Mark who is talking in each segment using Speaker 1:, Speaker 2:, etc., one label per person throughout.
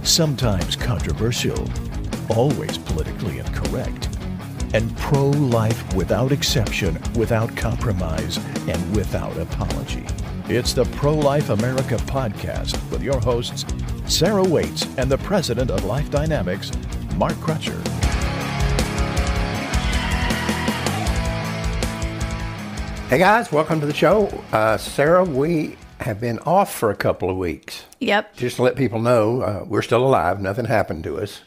Speaker 1: sometimes controversial, always politically incorrect, and pro-life without exception, without compromise, and without apology. It's the Pro-Life America podcast with your hosts, Sarah Waits and the president of Life Dynamics, Mark Crutcher.
Speaker 2: Hey guys, welcome to the show. Sarah, we have been off for a couple of weeks.
Speaker 3: Yep.
Speaker 2: Just to let people know, we're still alive. Nothing happened to us.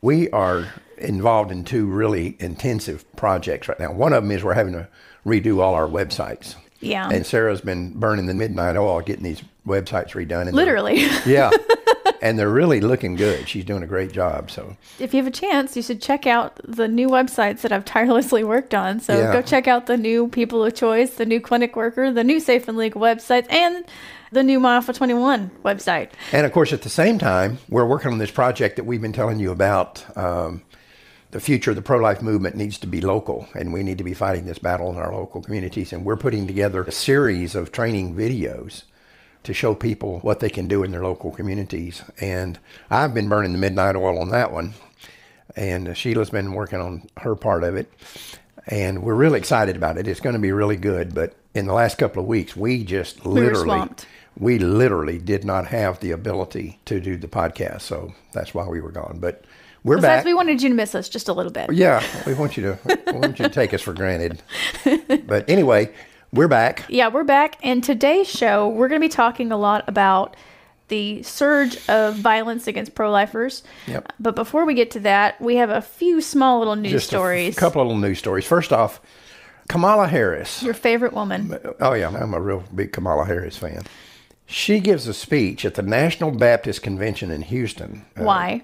Speaker 2: We are involved in two really intensive projects right now. One of them is we're having to redo all our websites.
Speaker 3: Yeah.
Speaker 2: And Sarah's been burning the midnight oil getting these websites redone. And
Speaker 3: literally.
Speaker 2: Yeah. And they're really looking good. She's doing a great job. So
Speaker 3: if you have a chance, you should check out the new websites that I've tirelessly worked on. So go check out the new People of Choice, the new Clinic Worker, the new Safe and Legal websites, and the new My Alpha 21 website.
Speaker 2: And of course, at the same time, we're working on this project that we've been telling you about. The future of the pro-life movement needs to be local, and we need to be fighting this battle in our local communities. And we're putting together a series of training videos to show people what they can do in their local communities. And I've been burning the midnight oil on that one. And Sheila's been working on her part of it. And we're really excited about it. It's going to be really good. But in the last couple of weeks, we literally did not have the ability to do the podcast. So that's why we were gone. But we're back.
Speaker 3: We wanted you to miss us just a little bit.
Speaker 2: Yeah, we want you to take us for granted. But anyway, we're back.
Speaker 3: Yeah, we're back. And today's show, we're going to be talking a lot about the surge of violence against pro-lifers.
Speaker 2: Yep.
Speaker 3: But before we get to that, we have a few small little news stories.
Speaker 2: A couple of little news stories. First off, Kamala Harris.
Speaker 3: Your favorite woman.
Speaker 2: Oh, yeah. I'm a real big Kamala Harris fan. She gives a speech at the National Baptist Convention in Houston.
Speaker 3: Why?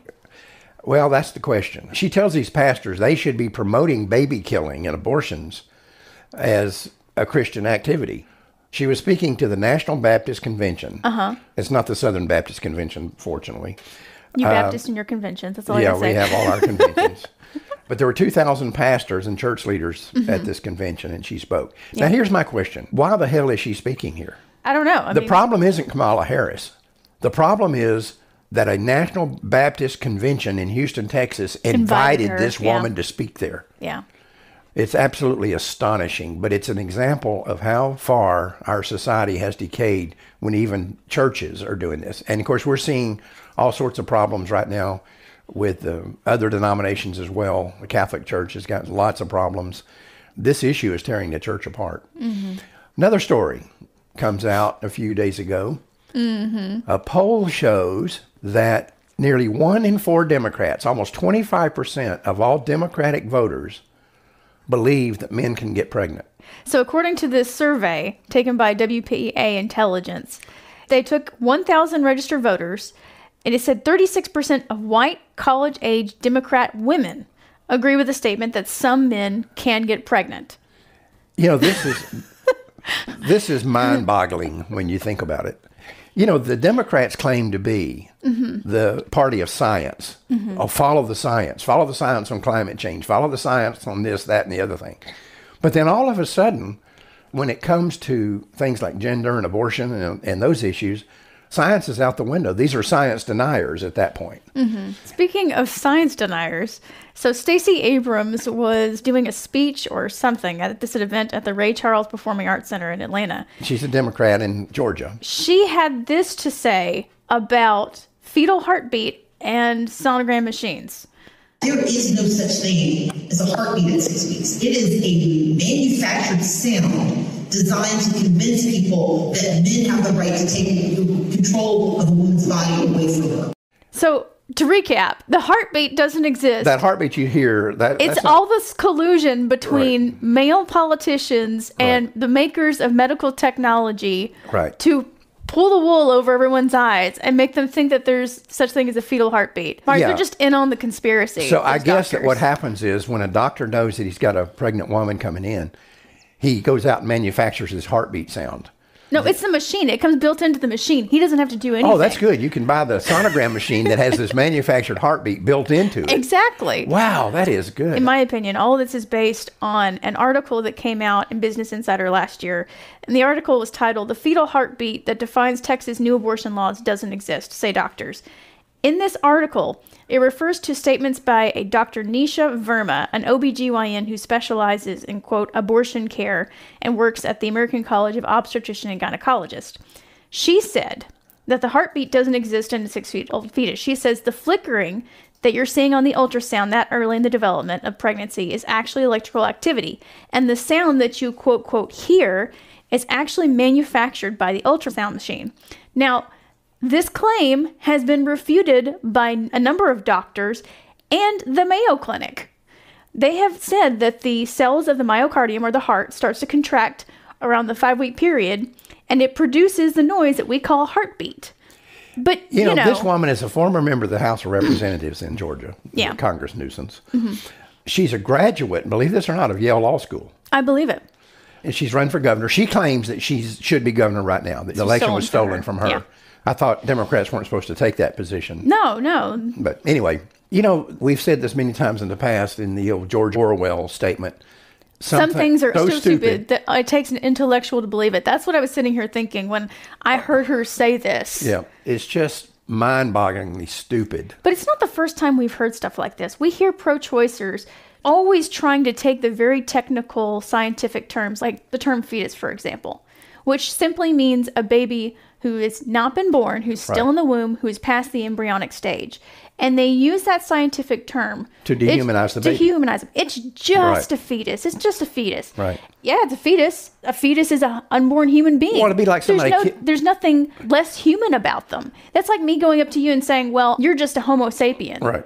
Speaker 2: Well, that's the question. She tells these pastors they should be promoting baby killing and abortions as a Christian activity. She was speaking to the National Baptist Convention. Uh-huh. It's not the Southern Baptist Convention, fortunately.
Speaker 3: You Baptists and your conventions. That's all I can say.
Speaker 2: Yeah, we have all our conventions. But there were 2,000 pastors and church leaders at this convention, and she spoke. Yeah. Now, here's my question. Why the hell is she speaking here?
Speaker 3: I don't know.
Speaker 2: The problem isn't Kamala Harris. The problem is that a National Baptist Convention in Houston, Texas, invited this woman to speak there.
Speaker 3: Yeah.
Speaker 2: It's absolutely astonishing, but it's an example of how far our society has decayed when even churches are doing this. And of course, we're seeing all sorts of problems right now with other denominations as well. The Catholic Church has got lots of problems. This issue is tearing the church apart. Mm-hmm. Another story comes out a few days ago. Mm-hmm. A poll shows that nearly 1 in 4 Democrats, almost 25% of all Democratic voters, believe that men can get pregnant.
Speaker 3: So according to this survey taken by WPA Intelligence, they took 1,000 registered voters, and it said 36% of white college-age Democrat women agree with the statement that some men can get pregnant.
Speaker 2: You know, this is mind-boggling when you think about it. You know, the Democrats claim to be the party of science. Mm-hmm. Oh, follow the science on climate change, follow the science on this, that, and the other thing. But then all of a sudden, when it comes to things like gender and abortion and those issues, science is out the window. These are science deniers at that point.
Speaker 3: Mm-hmm. Speaking of science deniers, so Stacey Abrams was doing a speech or something at this event at the Ray Charles Performing Arts Center in Atlanta.
Speaker 2: She's a Democrat in Georgia.
Speaker 3: She had this to say about fetal heartbeat and sonogram machines.
Speaker 4: There is no such thing as a heartbeat at 6 weeks. It is a manufactured sound designed to convince people that men have the right to take control of a woman's body away from her.
Speaker 3: So, to recap, the heartbeat doesn't exist.
Speaker 2: That heartbeat you hear,
Speaker 3: it's all this collusion between male politicians and the makers of medical technology to pull the wool over everyone's eyes and make them think that there's such thing as a fetal heartbeat. They're just in on the conspiracy.
Speaker 2: So I guess that what happens is when a doctor knows that he's got a pregnant woman coming in, he goes out and manufactures his heartbeat sound.
Speaker 3: No, it's the machine. It comes built into the machine. He doesn't have to do anything.
Speaker 2: Oh, that's good. You can buy the sonogram machine that has this manufactured heartbeat built into it.
Speaker 3: Exactly.
Speaker 2: Wow, that is good.
Speaker 3: In my opinion, all of this is based on an article that came out in Business Insider last year. And the article was titled, "The Fetal Heartbeat That Defines Texas New Abortion Laws Doesn't Exist, Say Doctors." In this article, it refers to statements by a Dr. Nisha Verma, an OBGYN who specializes in, quote, abortion care and works at the American College of Obstetrician and Gynecologist. She said that the heartbeat doesn't exist in a 6-week-old fetus. She says the flickering that you're seeing on the ultrasound that early in the development of pregnancy is actually electrical activity. And the sound that you, quote, quote, hear is actually manufactured by the ultrasound machine. Now, this claim has been refuted by a number of doctors and the Mayo Clinic. They have said that the cells of the myocardium, or the heart, starts to contract around the 5-week period, and it produces the noise that we call heartbeat. But, you know,
Speaker 2: this woman is a former member of the House of Representatives in Georgia,
Speaker 3: yeah.
Speaker 2: Congress nuisance. Mm-hmm. She's a graduate, believe this or not, of Yale Law School.
Speaker 3: I believe it.
Speaker 2: And she's run for governor. She claims that she should be governor right now, that the election was stolen from her.
Speaker 3: Yeah.
Speaker 2: I thought Democrats weren't supposed to take that position.
Speaker 3: No.
Speaker 2: But anyway, you know, we've said this many times in the past in the old George Orwell statement.
Speaker 3: Some things are so stupid that it takes an intellectual to believe it. That's what I was sitting here thinking when I heard her say this.
Speaker 2: Yeah, it's just mind-bogglingly stupid.
Speaker 3: But it's not the first time we've heard stuff like this. We hear pro-choicers always trying to take the very technical scientific terms, like the term fetus, for example, which simply means a baby who has not been born, who's still in the womb, who is past the embryonic stage. And they use that scientific term
Speaker 2: to dehumanize the baby.
Speaker 3: To humanize them. It's just a fetus. It's just a fetus.
Speaker 2: Right.
Speaker 3: Yeah, it's a fetus. A fetus is an unborn human being.
Speaker 2: Well, it'd be like somebody...
Speaker 3: There's nothing less human about them. That's like me going up to you and saying, well, you're just a Homo sapien.
Speaker 2: Right.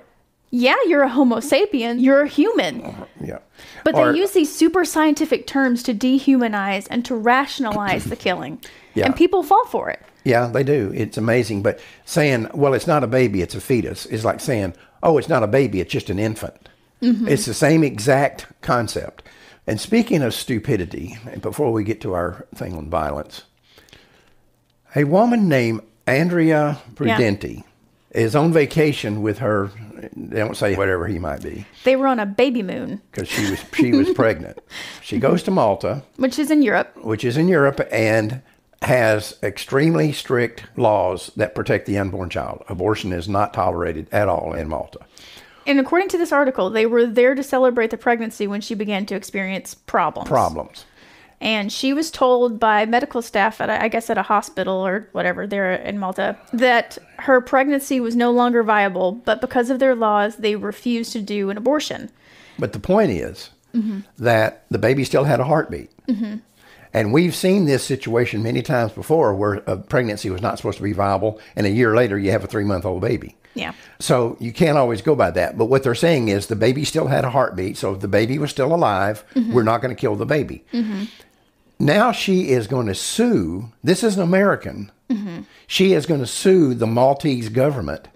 Speaker 3: Yeah, you're a Homo sapien. You're a human.
Speaker 2: Yeah.
Speaker 3: But they use these super scientific terms to dehumanize and to rationalize the killing. Yeah. And people fall for it.
Speaker 2: Yeah, they do. It's amazing. But saying, well, it's not a baby, it's a fetus, is like saying, oh, it's not a baby, it's just an infant. Mm-hmm. It's the same exact concept. And speaking of stupidity, and before we get to our thing on violence, a woman named Andrea Prudenti is on vacation with her, they don't say whatever he might be.
Speaker 3: They were on a baby moon.
Speaker 2: Because she was pregnant. She goes to Malta.
Speaker 3: Which is in Europe.
Speaker 2: And has extremely strict laws that protect the unborn child. Abortion is not tolerated at all in Malta.
Speaker 3: And according to this article, they were there to celebrate the pregnancy when she began to experience problems. And she was told by medical staff at a hospital or whatever there in Malta that her pregnancy was no longer viable, but because of their laws, they refused to do an abortion.
Speaker 2: But the point is that the baby still had a heartbeat. Mm-hmm. And we've seen this situation many times before where a pregnancy was not supposed to be viable, and a year later you have a 3-month-old baby.
Speaker 3: Yeah.
Speaker 2: So you can't always go by that. But what they're saying is the baby still had a heartbeat, so if the baby was still alive, we're not going to kill the baby. Mm-hmm. Now she is going to sue. This is an American. Mm-hmm. She is going to sue the Maltese government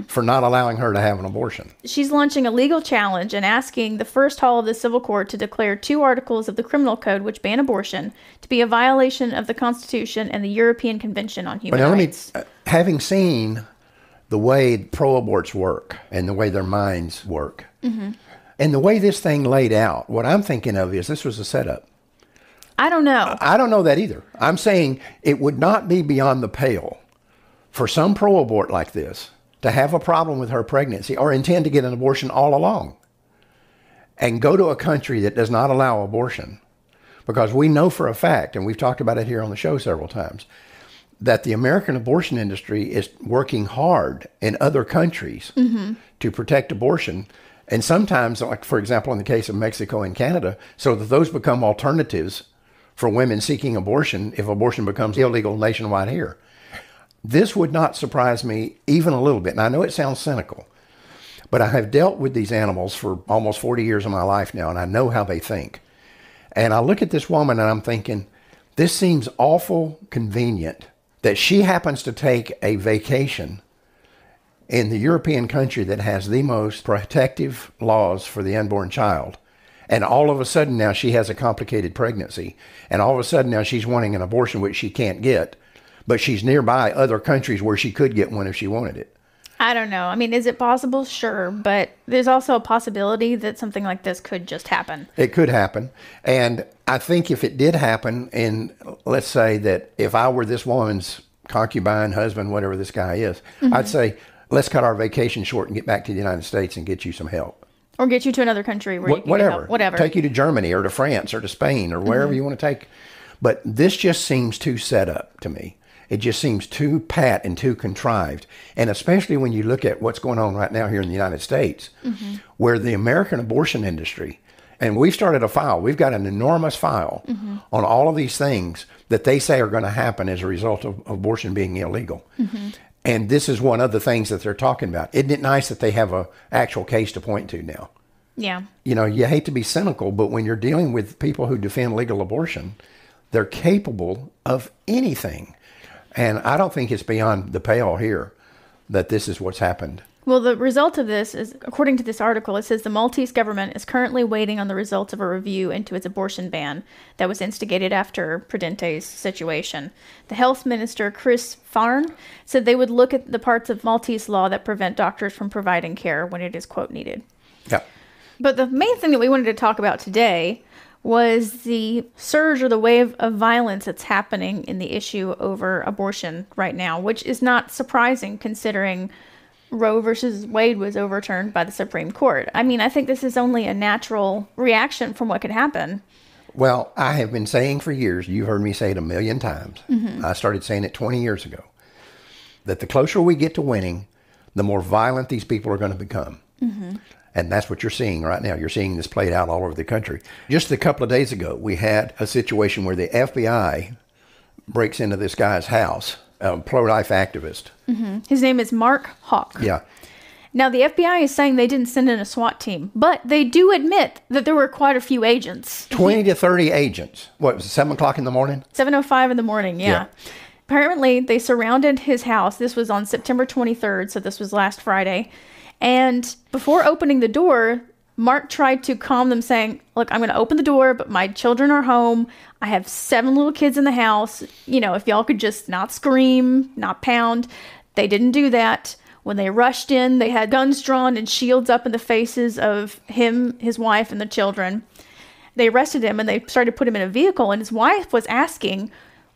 Speaker 2: for not allowing her to have an abortion.
Speaker 3: She's launching a legal challenge and asking the First Hall of the Civil Court to declare 2 articles of the Criminal Code which ban abortion to be a violation of the Constitution and the European Convention on Human Rights.
Speaker 2: Having seen the way pro-aborts work and the way their minds work, and the way this thing laid out, what I'm thinking of is this was a setup.
Speaker 3: I don't know.
Speaker 2: I don't know that either. I'm saying it would not be beyond the pale for some pro-abort like this to have a problem with her pregnancy or intend to get an abortion all along and go to a country that does not allow abortion. Because we know for a fact, and we've talked about it here on the show several times, that the American abortion industry is working hard in other countries to protect abortion. And sometimes, like for example, in the case of Mexico and Canada, so that those become alternatives for women seeking abortion if abortion becomes illegal nationwide here. This would not surprise me even a little bit. And I know it sounds cynical, but I have dealt with these animals for almost 40 years of my life now, and I know how they think. And I look at this woman and I'm thinking, this seems awful convenient that she happens to take a vacation in the European country that has the most protective laws for the unborn child. And all of a sudden now she has a complicated pregnancy. And all of a sudden now she's wanting an abortion, which she can't get. But she's nearby other countries where she could get one if she wanted it.
Speaker 3: I don't know. I mean, is it possible? Sure. But there's also a possibility that something like this could just happen.
Speaker 2: It could happen. And I think if it did happen, and let's say that if I were this woman's concubine, husband, whatever this guy is, I'd say, let's cut our vacation short and get back to the United States and get you some help.
Speaker 3: Or get you to another country where you can
Speaker 2: Whatever.
Speaker 3: get help. Whatever.
Speaker 2: Take you to Germany or to France or to Spain or wherever you want to take. But this just seems too set up to me. It just seems too pat and too contrived. And especially when you look at what's going on right now here in the United States, where the American abortion industry, and we've started a file, we've got an enormous file on all of these things that they say are going to happen as a result of abortion being illegal. And this is one of the things that they're talking about. Isn't it nice that they have an actual case to point to now?
Speaker 3: Yeah.
Speaker 2: You know, you hate to be cynical, but when you're dealing with people who defend legal abortion, they're capable of anything. And I don't think it's beyond the pale here that this is what's happened.
Speaker 3: Well, the result of this is, according to this article, it says the Maltese government is currently waiting on the results of a review into its abortion ban that was instigated after Predente's situation. The health minister, Chris Farn, said they would look at the parts of Maltese law that prevent doctors from providing care when it is, quote, needed.
Speaker 2: Yeah.
Speaker 3: But the main thing that we wanted to talk about today was the surge or the wave of violence that's happening in the issue over abortion right now, which is not surprising considering Roe versus Wade was overturned by the Supreme Court. I mean, I think this is only a natural reaction from what could happen.
Speaker 2: Well, I have been saying for years, you've heard me say it a million times. I started saying it 20 years ago, that the closer we get to winning, the more violent these people are going to become. And that's what you're seeing right now. You're seeing this played out all over the country. Just a couple of days ago, we had a situation where the FBI breaks into this guy's house, a pro-life activist.
Speaker 3: His name is Mark Hawk.
Speaker 2: Yeah.
Speaker 3: Now, the FBI is saying they didn't send in a SWAT team, but they do admit that there were quite a few agents.
Speaker 2: 20 to 30 agents. What, was it 7 o'clock in the morning?
Speaker 3: 7:05 in the morning, yeah.
Speaker 2: Yeah.
Speaker 3: Apparently, they surrounded his house. This was on September 23rd, so this was last Friday. And before opening the door, Mark tried to calm them, saying, look, I'm going to open the door, but my children are home. I have 7 little kids in the house. You know, if y'all could just not scream, not pound. They didn't do that. When they rushed in, they had guns drawn and shields up in the faces of him, his wife, and the children. They arrested him and they started to put him in a vehicle. And his wife was asking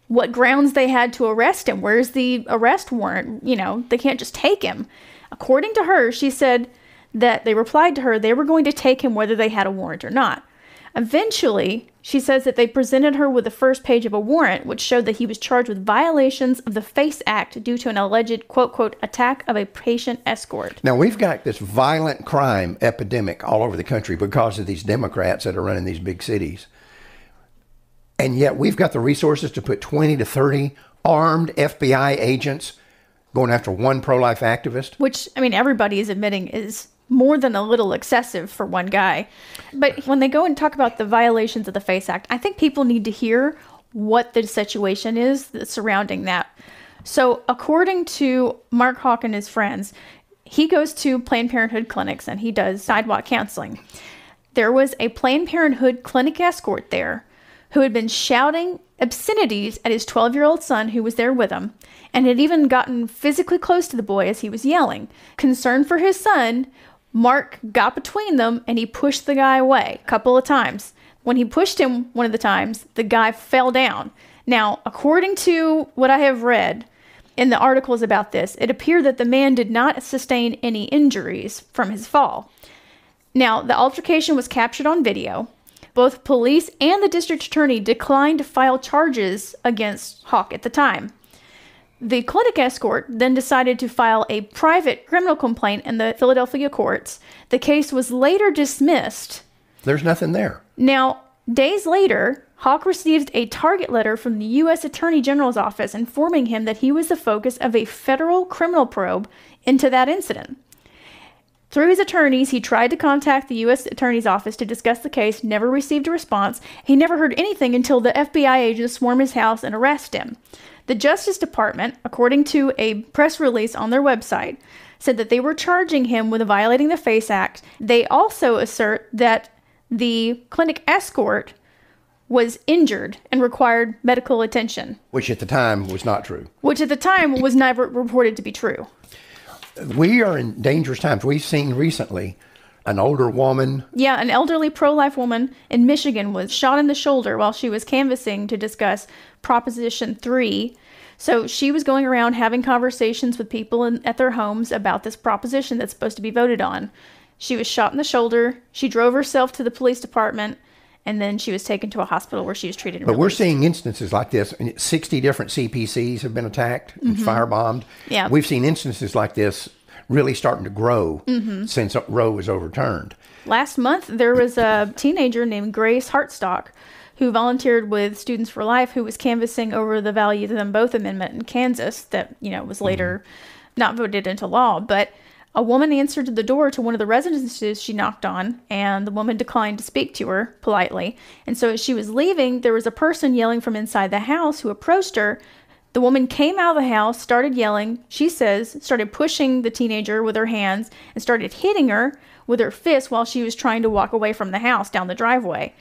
Speaker 3: what grounds they had to arrest him. Where's the arrest warrant? You know, they can't just take him. According to her, she said that they replied to her they were going to take him whether they had a warrant or not. Eventually, she says that they presented her with the first page of a warrant, which showed that he was charged with violations of the F.A.C.E. Act due to an alleged, quote, quote, attack of a patient escort.
Speaker 2: Now, we've got this violent crime epidemic all over the country because of these Democrats that are running these big cities. And yet we've got the resources to put 20 to 30 armed FBI agents going after one pro-life activist.
Speaker 3: Which, I mean, everybody is admitting is more than a little excessive for one guy. But when they go and talk about the violations of the F.A.C.E. Act, I think people need to hear what the situation is surrounding that. So according to Mark Hawk and his friends, he goes to Planned Parenthood clinics and he does sidewalk counseling. There was a Planned Parenthood clinic escort there who had been shouting obscenities at his 12-year-old son who was there with him, and had even gotten physically close to the boy as he was yelling. Concerned for his son, Mark got between them and he pushed the guy away a couple of times. When he pushed him one of the times, the guy fell down. Now, according to what I have read in the articles about this, it appeared that the man did not sustain any injuries from his fall. Now, the altercation was captured on video. Both police and the district attorney declined to file charges against Hawk at the time. The clinic escort then decided to file a private criminal complaint in the Philadelphia courts. The case was later dismissed.
Speaker 2: There's nothing there.
Speaker 3: Now, days later, Hawk received a target letter from the U.S. Attorney General's office informing him that he was the focus of a federal criminal probe into that incident. Through his attorneys, he tried to contact the U.S. Attorney's Office to discuss the case, never received a response. He never heard anything until the FBI agents swarmed his house and arrested him. The Justice Department, according to a press release on their website, said that they were charging him with violating the F.A.C.E. Act. They also assert that the clinic escort was injured and required medical attention.
Speaker 2: Which at the time was not true.
Speaker 3: Which at the time was never reported to be true.
Speaker 2: We are in dangerous times. We've seen recently an older woman.
Speaker 3: Yeah, an elderly pro-life woman in Michigan was shot in the shoulder while she was canvassing to discuss Proposition 3, So she was going around having conversations with people at their homes about this proposition that's supposed to be voted on. She was shot in the shoulder. She drove herself to the police department, and then she was taken to a hospital where she was treated and
Speaker 2: But we're
Speaker 3: released.
Speaker 2: seeing instances like this. 60 different CPCs have been attacked and firebombed.
Speaker 3: Yeah.
Speaker 2: We've seen instances like this really starting to grow since Roe was overturned.
Speaker 3: Last month, there was a teenager named Grace Hartstock who volunteered with Students for Life, who was canvassing over the Value of Them Both Amendment in Kansas that, was later not voted into law. But a woman answered the door to one of the residences she knocked on, and the woman declined to speak to her politely. And so as she was leaving, there was a person yelling from inside the house who approached her. The woman came out of the house, started yelling, she says, started pushing the teenager with her hands, and started hitting her with her fist while she was trying to walk away from the house down the driveway.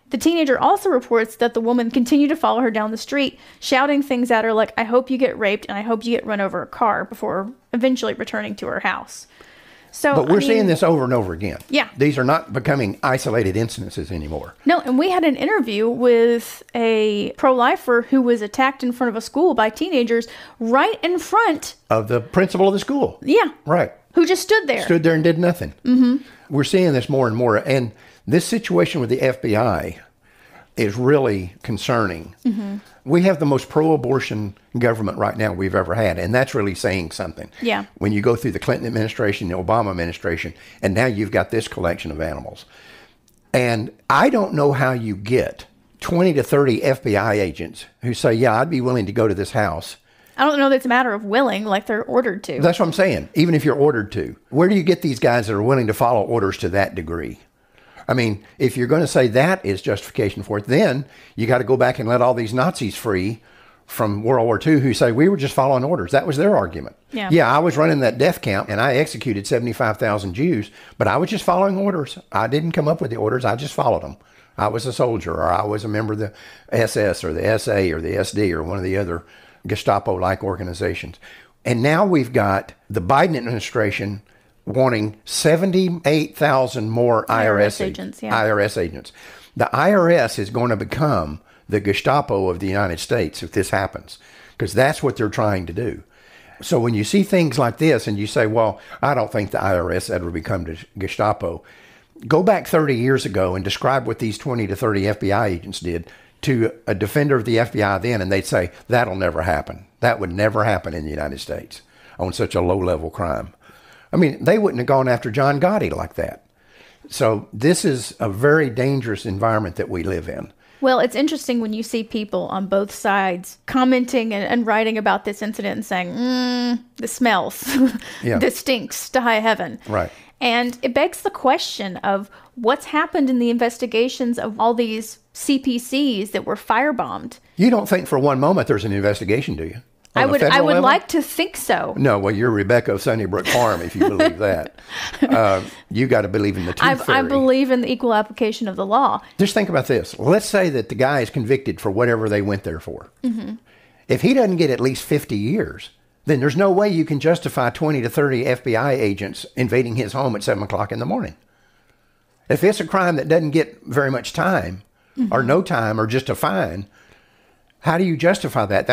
Speaker 3: The teenager also reports that the woman continued to follow her down the street, shouting things at her like, "I hope you get raped and I hope you get run over a car," before eventually returning to her house. So,
Speaker 2: But we're seeing this over and over again.
Speaker 3: Yeah.
Speaker 2: These are not becoming isolated incidences anymore.
Speaker 3: No, and we had an interview with a pro-lifer who was attacked in front of a school by teenagers right in front.
Speaker 2: Of the principal of the school.
Speaker 3: Yeah.
Speaker 2: Right.
Speaker 3: Who just stood there.
Speaker 2: Stood there and did nothing. We're seeing this more and more. And this situation with the FBI is really concerning. We have the most pro-abortion government right now we've ever had, and that's really saying something.
Speaker 3: Yeah.
Speaker 2: When you go through the Clinton administration, the Obama administration, and now you've got this collection of animals. And I don't know how you get 20 to 30 FBI agents who say, yeah, I'd be willing to go to this house.
Speaker 3: I don't know that it's a matter of willing, like they're ordered to.
Speaker 2: That's what I'm saying. Even if you're ordered to, where do you get these guys that are willing to follow orders to that degree? I mean, if you're going to say that is justification for it, then you got to go back and let all these Nazis free from World War II who say we were just following orders. That was their argument. Yeah, I was running that death camp and I executed 75,000 Jews, but I was just following orders. I didn't come up with the orders. I just followed them. I was a soldier, or I was a member of the SS or the SA or the SD or one of the other Gestapo-like organizations. And now we've got the Biden administration wanting 78,000 more IRS agents.
Speaker 3: Yeah.
Speaker 2: IRS agents. The IRS is going to become the Gestapo of the United States if this happens, because that's what they're trying to do. So when you see things like this and you say, well, I don't think the IRS ever become the Gestapo, go back 30 years ago and describe what these 20 to 30 FBI agents did to a defender of the FBI then, and they'd say, that'll never happen. That would never happen in the United States on such a low-level crime. I mean, they wouldn't have gone after John Gotti like that. So this is a very dangerous environment that we live in.
Speaker 3: Well, it's interesting when you see people on both sides commenting and writing about this incident and saying, this smells, this stinks to high heaven.
Speaker 2: Right.
Speaker 3: And it begs the question of what's happened in the investigations of all these CPCs that were firebombed.
Speaker 2: You don't think for one moment there's an investigation, do you?
Speaker 3: I would like to think so.
Speaker 2: No, well, you're Rebecca of Sunnybrook Farm if you believe that. You got to believe in the tooth fairy.
Speaker 3: I believe in the equal application of the law.
Speaker 2: Just think about this. Let's say that the guy is convicted for whatever they went there for. If he doesn't get at least 50 years, then there's no way you can justify 20 to 30 FBI agents invading his home at 7 o'clock in the morning. If it's a crime that doesn't get very much time or no time or just a fine, how do you justify that?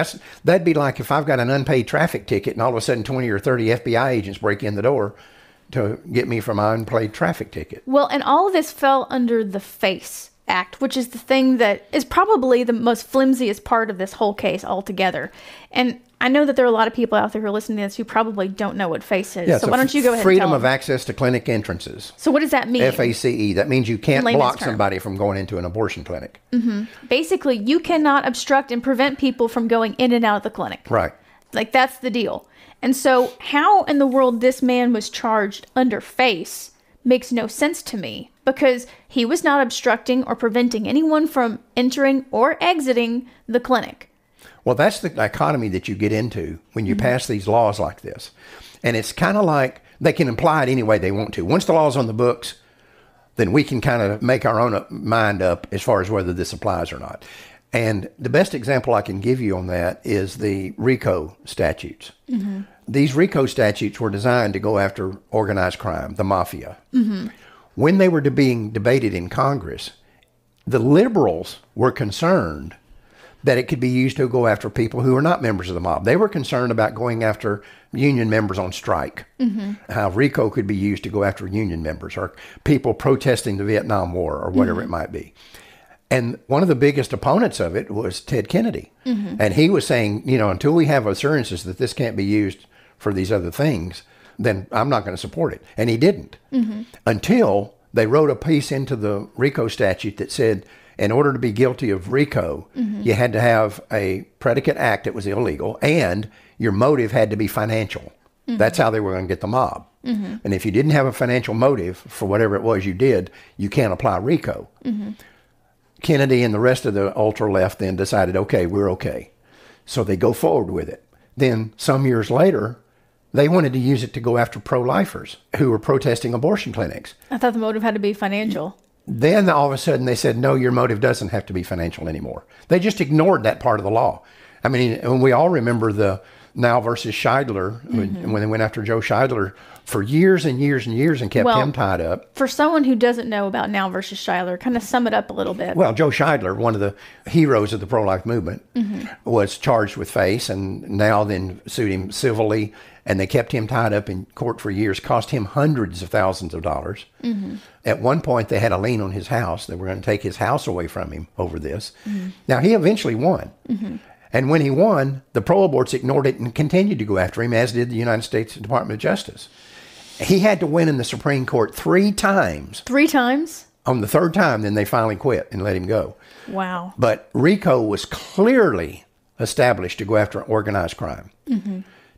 Speaker 2: That'd be like if I've got an unpaid traffic ticket and all of a sudden 20 or 30 FBI agents break in the door to get me from my unpaid traffic ticket.
Speaker 3: Well, and all of this fell under the F.A.C.E. Act, which is the thing that is probably the most flimsiest part of this whole case altogether. And I know that there are a lot of people out there who are listening to this who probably don't know what F.A.C.E. is.
Speaker 2: Yeah,
Speaker 3: so why don't you go ahead and
Speaker 2: Freedom
Speaker 3: tell
Speaker 2: of
Speaker 3: them.
Speaker 2: access to clinic entrances.
Speaker 3: So what does that mean?
Speaker 2: F.A.C.E. That means you can't
Speaker 3: layman's
Speaker 2: block
Speaker 3: term.
Speaker 2: somebody from going into an abortion clinic.
Speaker 3: Basically, you cannot obstruct and prevent people from going in and out of the clinic.
Speaker 2: Right.
Speaker 3: Like, that's the deal. And so how in the world this man was charged under F.A.C.E. makes no sense to me, because he was not obstructing or preventing anyone from entering or exiting the clinic.
Speaker 2: Well, that's the dichotomy that you get into when you pass these laws like this. And it's kind of like they can imply it any way they want to. Once the law's on the books, then we can kind of make our own mind up as far as whether this applies or not. And the best example I can give you on that is the RICO statutes. These RICO statutes were designed to go after organized crime, the mafia. When they were being debated in Congress, the liberals were concerned that it could be used to go after people who are not members of the mob. They were concerned about going after union members on strike, how RICO could be used to go after union members or people protesting the Vietnam War or whatever it might be. And one of the biggest opponents of it was Ted Kennedy. And he was saying, you know, until we have assurances that this can't be used for these other things, then I'm not going to support it. And he didn't until they wrote a piece into the RICO statute that said, in order to be guilty of RICO, you had to have a predicate act that was illegal, and your motive had to be financial. That's how they were going to get the mob. And if you didn't have a financial motive for whatever it was you did, you can't apply RICO. Kennedy and the rest of the ultra-left then decided, okay, we're okay. So they go forward with it. Then some years later, they wanted to use it to go after pro-lifers who were protesting abortion clinics.
Speaker 3: I thought the motive had to be financial.
Speaker 2: Then all of a sudden they said, no, your motive doesn't have to be financial anymore. They just ignored that part of the law. I mean, and we all remember the Now versus Scheidler, when they went after Joe Scheidler for years and years and years and kept him tied up.
Speaker 3: For someone who doesn't know about Now versus Scheidler, kind of sum it up a little bit.
Speaker 2: Well, Joe Scheidler, one of the heroes of the pro-life movement, was charged with F.A.C.E. and now then sued him civilly, and they kept him tied up in court for years, cost him hundreds of thousands of dollars. At one point, they had a lien on his house. They were going to take his house away from him over this. Now, he eventually won. And when he won, the pro-aborts ignored it and continued to go after him, as did the United States Department of Justice. He had to win in the Supreme Court 3 times.
Speaker 3: 3 times?
Speaker 2: On the 3rd time, then they finally quit and let him go.
Speaker 3: Wow.
Speaker 2: But RICO was clearly established to go after organized crime.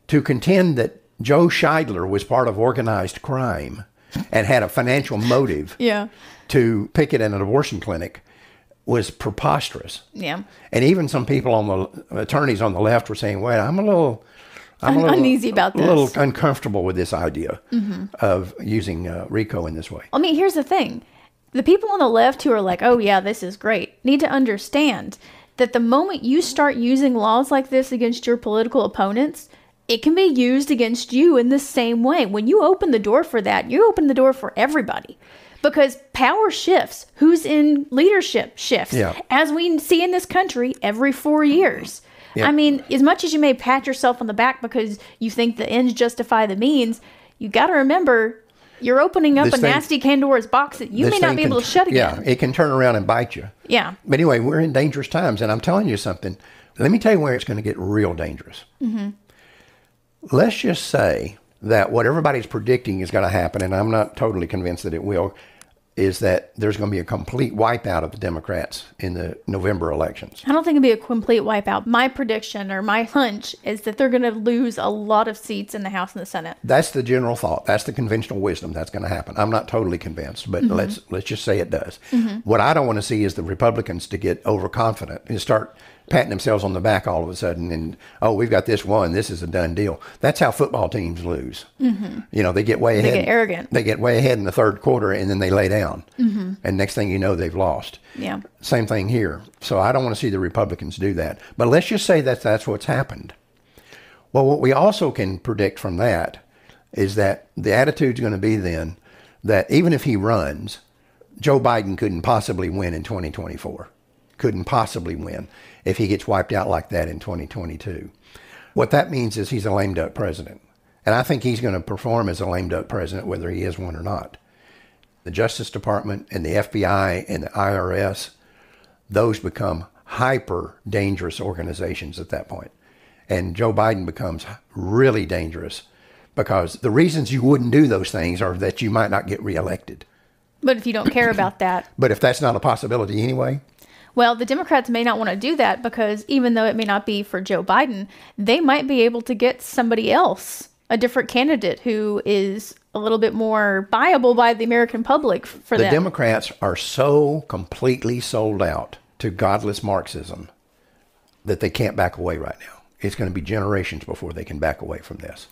Speaker 2: To contend that Joe Scheidler was part of organized crime and had a financial motive to picket in an abortion clinic was preposterous.
Speaker 3: Yeah.
Speaker 2: And even some people on the attorneys on the left were saying, wait, I'm a little
Speaker 3: uneasy about this.
Speaker 2: A little uncomfortable with this idea of using RICO in this way.
Speaker 3: I mean, here's the thing. The people on the left who are like, oh, yeah, this is great, need to understand that the moment you start using laws like this against your political opponents, it can be used against you in the same way. When you open the door for that, you open the door for everybody. Because power shifts. Who's in leadership shifts. As we see in this country every 4 years. I mean, as much as you may pat yourself on the back because you think the ends justify the means, you got to remember you're opening up a nasty Pandora's box that you may not be able to shut again.
Speaker 2: Yeah, it can turn around and bite you.
Speaker 3: Yeah.
Speaker 2: But anyway, we're in dangerous times, and I'm telling you something. Let me tell you where it's going to get real dangerous. Let's just say that what everybody's predicting is going to happen, and I'm not totally convinced that it will, is that there's going to be a complete wipeout of the Democrats in the November elections.
Speaker 3: I don't think it'll be a complete wipeout. My prediction or my hunch is that they're going to lose a lot of seats in the House and the Senate.
Speaker 2: That's the general thought. That's the conventional wisdom. That's going to happen. I'm not totally convinced, but let's just say it does. What I don't want to see is the Republicans to get overconfident and start patting themselves on the back all of a sudden and, oh, we've got this one. This is a done deal. That's how football teams lose. You know, they get way ahead.
Speaker 3: They get arrogant.
Speaker 2: They get way ahead in the 3rd quarter and then they lay down. And next thing you know, they've lost.
Speaker 3: Yeah.
Speaker 2: Same thing here. So I don't want to see the Republicans do that. But let's just say that that's what's happened. Well, what we also can predict from that is that the attitude's going to be then that even if he runs, Joe Biden couldn't possibly win in 2024. Couldn't possibly win if he gets wiped out like that in 2022. What that means is he's a lame duck president. And I think he's going to perform as a lame duck president, whether he is one or not. The Justice Department and the FBI and the IRS, those become hyper dangerous organizations at that point. And Joe Biden becomes really dangerous because the reasons you wouldn't do those things are that you might not get reelected.
Speaker 3: But if you don't care about that.
Speaker 2: But if that's not a possibility anyway.
Speaker 3: Well, the Democrats may not want to do that because even though it may not be for Joe Biden, they might be able to get somebody else, a different candidate who is a little bit more viable by the American public for them.
Speaker 2: The Democrats are so completely sold out to godless Marxism that they can't back away right now. It's going to be generations before they can back away from this.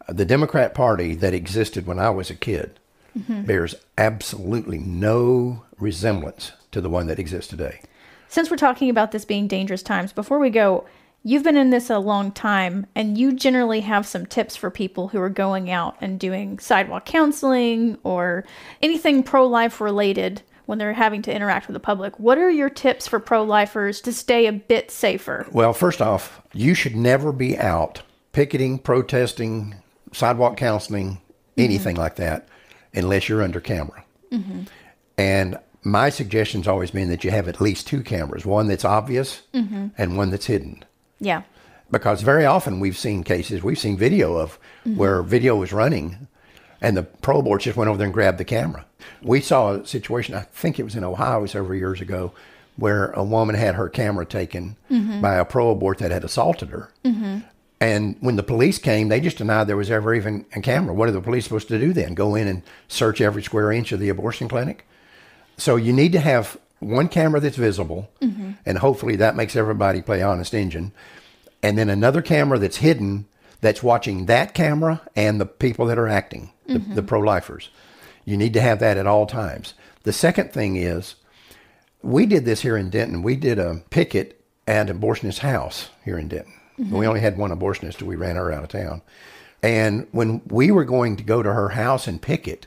Speaker 2: The Democrat Party that existed when I was a kid bears absolutely no resemblance to the one that exists today.
Speaker 3: Since we're talking about this being dangerous times, before we go, you've been in this a long time, and you generally have some tips for people who are going out and doing sidewalk counseling or anything pro-life related when they're having to interact with the public. What are your tips for pro-lifers to stay a bit safer?
Speaker 2: Well, first off, you should never be out picketing, protesting, sidewalk counseling, anything like that, unless you're under camera. And my suggestion's always been that you have at least 2 cameras, one that's obvious and one that's hidden.
Speaker 3: Yeah.
Speaker 2: Because very often we've seen video of where video was running and the pro board just went over there and grabbed the camera. We saw a situation, I think it was in Ohio several years ago, where a woman had her camera taken by a pro abort that had assaulted her. And when the police came, they just denied there was ever even a camera. What are the police supposed to do then? Go in and search every square inch of the abortion clinic? So you need to have one camera that's visible, and hopefully that makes everybody play honest engine. And then another camera that's hidden that's watching that camera and the people that are acting, the pro-lifers. You need to have that at all times. The second thing is, we did this here in Denton. We did a picket at an abortionist's house here in Denton. We only had one abortionist till we ran her out of town. And when we were going to go to her house and picket,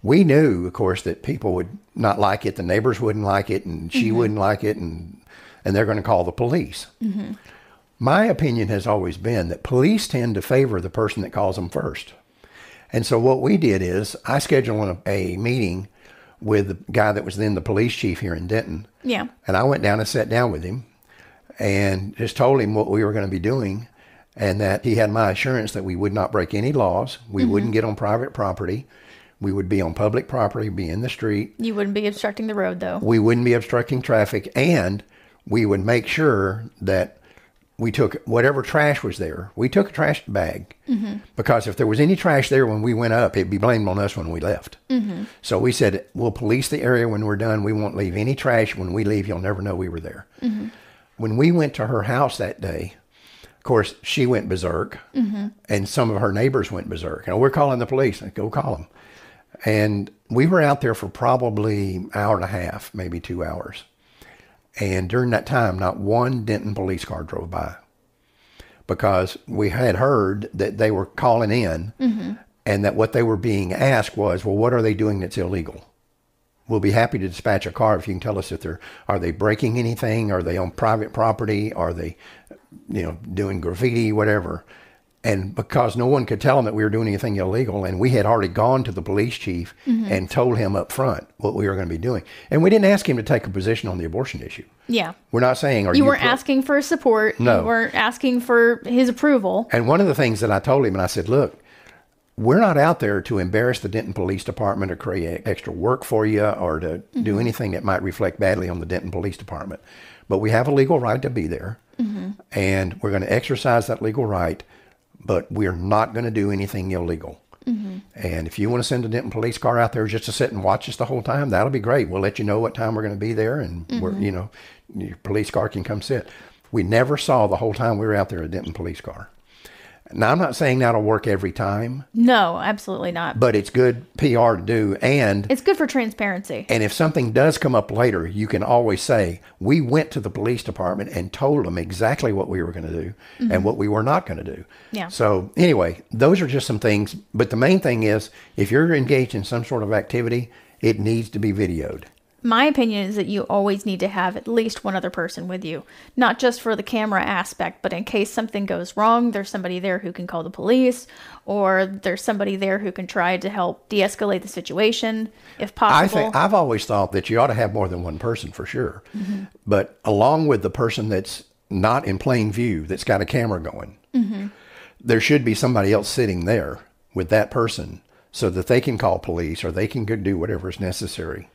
Speaker 2: we knew, of course, that people would not like it, the neighbors wouldn't like it, and she wouldn't like it, and they're going to call the police. My opinion has always been that police tend to favor the person that calls them first. And so what we did is I scheduled a meeting with the guy that was then the police chief here in Denton.
Speaker 3: Yeah.
Speaker 2: And I went down and sat down with him and just told him what we were going to be doing, and that he had my assurance that we would not break any laws. We wouldn't get on private property. We would be on public property, be in the street.
Speaker 3: You wouldn't be obstructing the road, though.
Speaker 2: We wouldn't be obstructing traffic, and we would make sure that we took whatever trash was there. We took a trash bag, because if there was any trash there when we went up, it'd be blamed on us when we left. So we said, we'll police the area when we're done. We won't leave any trash. When we leave, you'll never know we were there. When we went to her house that day, of course, she went berserk, and some of her neighbors went berserk. And we're calling the police. Go call them. And we were out there for probably an hour and a half, maybe 2 hours. And during that time, not one Denton police car drove by, because we had heard that they were calling in and that what they were being asked was, well, what are they doing that's illegal? We'll be happy to dispatch a car if you can tell us if are they breaking anything? Are they on private property? Are they, doing graffiti, whatever? And because no one could tell them that we were doing anything illegal, and we had already gone to the police chief and told him up front what we were going to be doing. And we didn't ask him to take a position on the abortion issue.
Speaker 3: Yeah.
Speaker 2: We're not saying,
Speaker 3: you weren't asking for support.
Speaker 2: No.
Speaker 3: You weren't asking for his approval.
Speaker 2: And one of the things that I told him, and I said, look, we're not out there to embarrass the Denton Police Department or create extra work for you or to do anything that might reflect badly on the Denton Police Department. But we have a legal right to be there, and we're going to exercise that legal right, but we're not going to do anything illegal. And if you want to send a Denton police car out there just to sit and watch us the whole time, that'll be great. We'll let you know what time we're going to be there, and we're, your police car can come sit. We never saw the whole time we were out there a Denton police car. Now, I'm not saying that'll work every time.
Speaker 3: No, absolutely not.
Speaker 2: But it's good PR to do, and
Speaker 3: it's good for transparency.
Speaker 2: And if something does come up later, you can always say, we went to the police department and told them exactly what we were going to do and what we were not going to do.
Speaker 3: Yeah.
Speaker 2: So anyway, those are just some things. But the main thing is, if you're engaged in some sort of activity, it needs to be videoed.
Speaker 3: My opinion is that you always need to have at least one other person with you, not just for the camera aspect, but in case something goes wrong, there's somebody there who can call the police, or there's somebody there who can try to help de-escalate the situation, if possible.
Speaker 2: I've always thought that you ought to have more than one person for sure, but along with the person that's not in plain view, that's got a camera going, there should be somebody else sitting there with that person so that they can call police or they can go do whatever is necessary.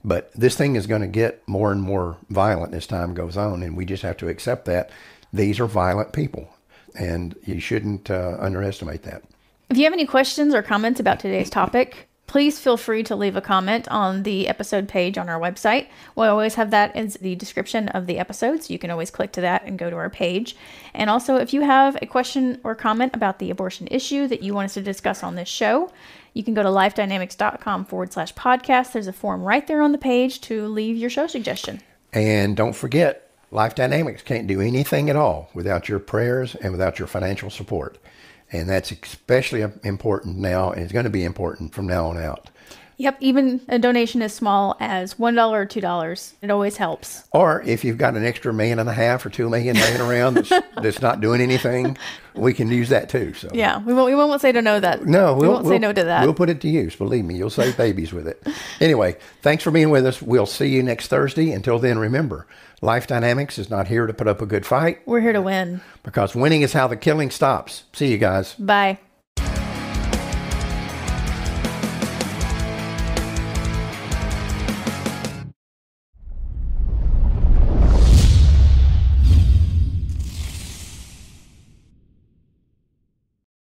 Speaker 2: But this thing is going to get more and more violent as time goes on, and we just have to accept that these are violent people, and you shouldn't underestimate that.
Speaker 3: If you have any questions or comments about today's topic, please feel free to leave a comment on the episode page on our website. We'll always have that in the description of the episode, so you can always click to that and go to our page. And also, if you have a question or comment about the abortion issue that you want us to discuss on this show, you can go to lifedynamics.com/podcast. There's a form right there on the page to leave your show suggestion. And
Speaker 2: don't forget, Life Dynamics can't do anything at all without your prayers and without your financial support. And that's especially important now, and it's going to be important from now on out.
Speaker 3: Yep, even a donation as small as $1 or $2. It always helps.
Speaker 2: Or if you've got an extra $1.5 million or $2 million laying around that's not doing anything, we can use that too. So
Speaker 3: Yeah, we won't say no to that.
Speaker 2: No,
Speaker 3: we won't say no to that.
Speaker 2: We'll put it to use. Believe me, you'll save babies with it. Anyway, thanks for being with us. We'll see you next Thursday. Until then, remember, Life Dynamics is not here to put up a good fight.
Speaker 3: We're here to win.
Speaker 2: Because winning is how the killing stops. See you guys.
Speaker 3: Bye.